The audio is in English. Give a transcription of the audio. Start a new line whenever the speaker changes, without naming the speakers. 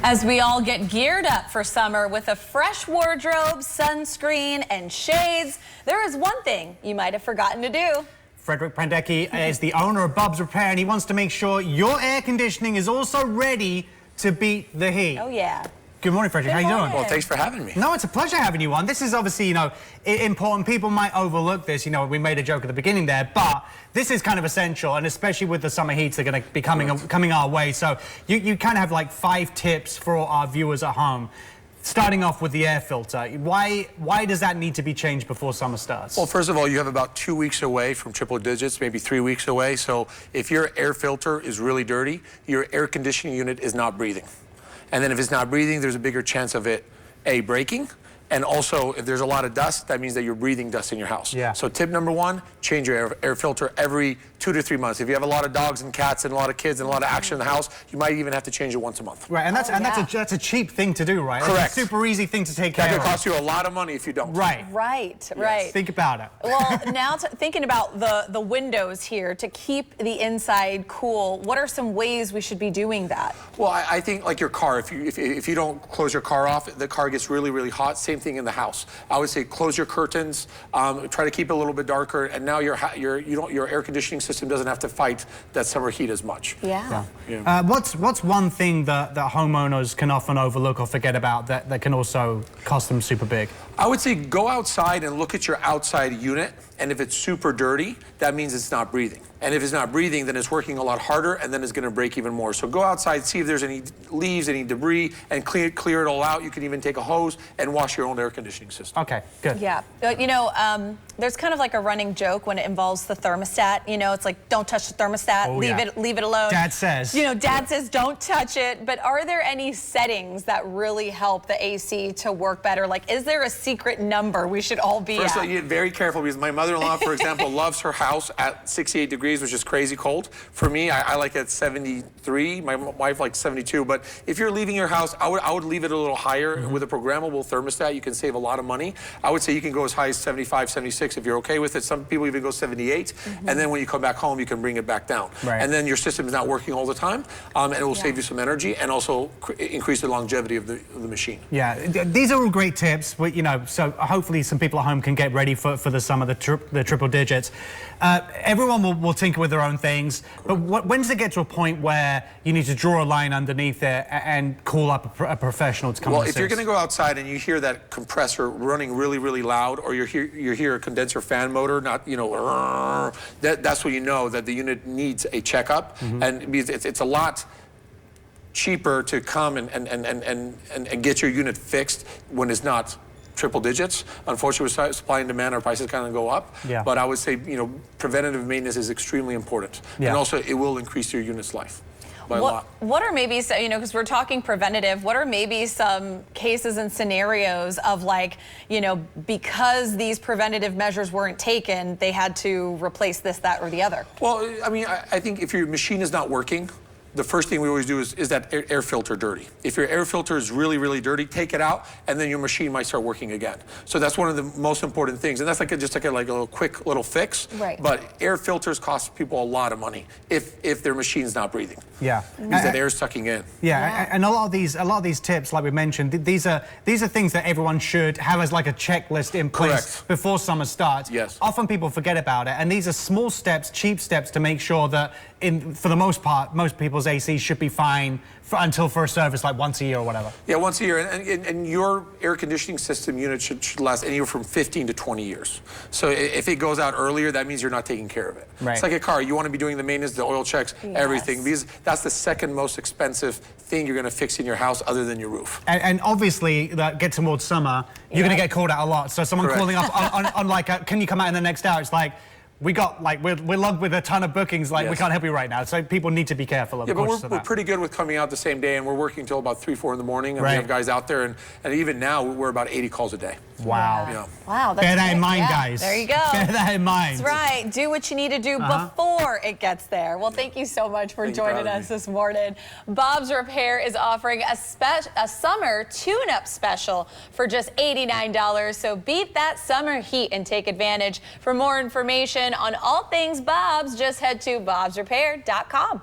As we all get geared up for summer with a fresh wardrobe, sunscreen, and shades, there is one thing you might have forgotten to do.
Frideric Prandecki is the owner of Bob's Repair, and he wants to make sure your air conditioning is also ready to beat the heat.
Oh, yeah.
Good morning, Frideric. How you doing?
Well, thanks for having me.
No, it's a pleasure having you on. This is obviously, important. People might overlook this. We made a joke at the beginning there, but this is kind of essential, and especially with the summer heats that are going to be coming our way. So you kind of have like 5 tips for our viewers at home. Starting off with the air filter, why does that need to be changed before summer starts?
Well, first of all, you have about 2 weeks away from triple digits, maybe 3 weeks away. So if your air filter is really dirty, your air conditioning unit is not breathing. And then if it's not breathing, there's a bigger chance of it, A, breaking. And also, if there's a lot of dust, that means that you're breathing dust in your house.
Yeah.
So tip number 1, change your air filter every 2 to 3 months. If you have a lot of dogs and cats and a lot of kids and a lot of action in the house, you might even have to change it once a month.
Right, and that's a cheap thing to do, right?
Correct.
That's a super easy thing to take care of.
That could cost you a lot of money if you don't.
Right.
Right.
Think about it.
Well, now thinking about the windows here to keep the inside cool, what are some ways we should be doing that?
Well, I think like your car, if you don't close your car off, the car gets really, really hot. Same thing in the house. I would say close your curtains, try to keep it a little bit darker, and now your air conditioning system doesn't have to fight that summer heat as much.
Yeah.
What's one thing that homeowners can often overlook or forget about that can also cost them super big?
I would say go outside and look at your outside unit, and if it's super dirty, that means it's not breathing. And if it's not breathing, then it's working a lot harder, and then it's going to break even more. So go outside, see if there's any leaves, any debris, and clear it all out. You can even take a hose and wash your own air conditioning system.
Okay, good.
Yeah, there's kind of like a running joke when it involves the thermostat. It's like, don't touch the thermostat, leave it alone.
Dad says.
Dad says don't touch it. But are there any settings that really help the AC to work better? Like, is there a secret number we should all be
First of all,
at?
you get very careful because my mother-in-law, for example, loves her house at 68 degrees, which is crazy cold. For me, I like it at 73. My wife likes 72. But if you're leaving your house, I would leave it a little higher. With a programmable thermostat, you can save a lot of money. I would say you can go as high as 75, 76 if you're okay with it. Some people even go 78. And then when you come back home, you can bring it back down.
Right.
And then your system is not working all the time, and it will save you some energy and also increase the longevity of the machine.
Yeah, these are all great tips. But, so hopefully some people at home can get ready for the summer, the triple digits. Everyone will tinker with their own things, but when does it get to a point where you need to draw a line underneath it and call up a professional to come and assist?
Well, if you're going to go outside and you hear that compressor running really, really loud, or you hear a condenser fan motor, not, that's when you know that the unit needs a checkup, and it's a lot cheaper to come and get your unit fixed when it's not triple digits. Unfortunately, with supply and demand, our prices kind of go up.
Yeah.
But I would say, preventative maintenance is extremely important.
Yeah.
And also, it will increase your unit's life by a lot.
What are maybe, because we're talking preventative, what are maybe some cases and scenarios of like, because these preventative measures weren't taken, they had to replace this, that, or the other?
Well, I mean, I think if your machine is not working, the first thing we always do is that air filter dirty. If your air filter is really, really dirty, take it out, and then your machine might start working again. So that's one of the most important things, and that's just like a little quick little fix.
Right.
But air filters cost people a lot of money if their machine's not breathing.
Yeah.
Because that air's sucking in.
Yeah, and a lot of these tips, like we mentioned, these are things that everyone should have as like a checklist in place before summer starts.
Yes.
Often people forget about it, and these are small steps, cheap steps to make sure that, for the most part, most people's AC should be fine until for a service like once a year or whatever.
Yeah, once a year, and your air conditioning system unit should last anywhere from 15 to 20 years. So if it goes out earlier, that means you're not taking care of it.
Right.
It's like a car. You want to be doing the maintenance, the oil checks, everything, because that's the second most expensive thing you're going to fix in your house other than your roof.
And obviously, that get towards summer, you're going to get called out a lot. So someone calling up on like, can you come out in the next hour? It's like, we're logged with a ton of bookings, we can't help you right now. So people need to be careful of course.
But we're pretty good with coming out the same day, and we're working until about 3, 4 in the morning, and we have guys out there, and even now we're about 80 calls a day.
Wow.
Yeah.
Wow, that's
bear that in mind,
yeah.
guys.
There you go.
Bear that in mind.
That's right. Do what you need to do before it gets there. Well, thank you so much for joining us this morning. Bob's Repair is offering a summer tune-up special for just $89. So beat that summer heat and take advantage. For more information on all things Bob's, just head to bobsrepair.com.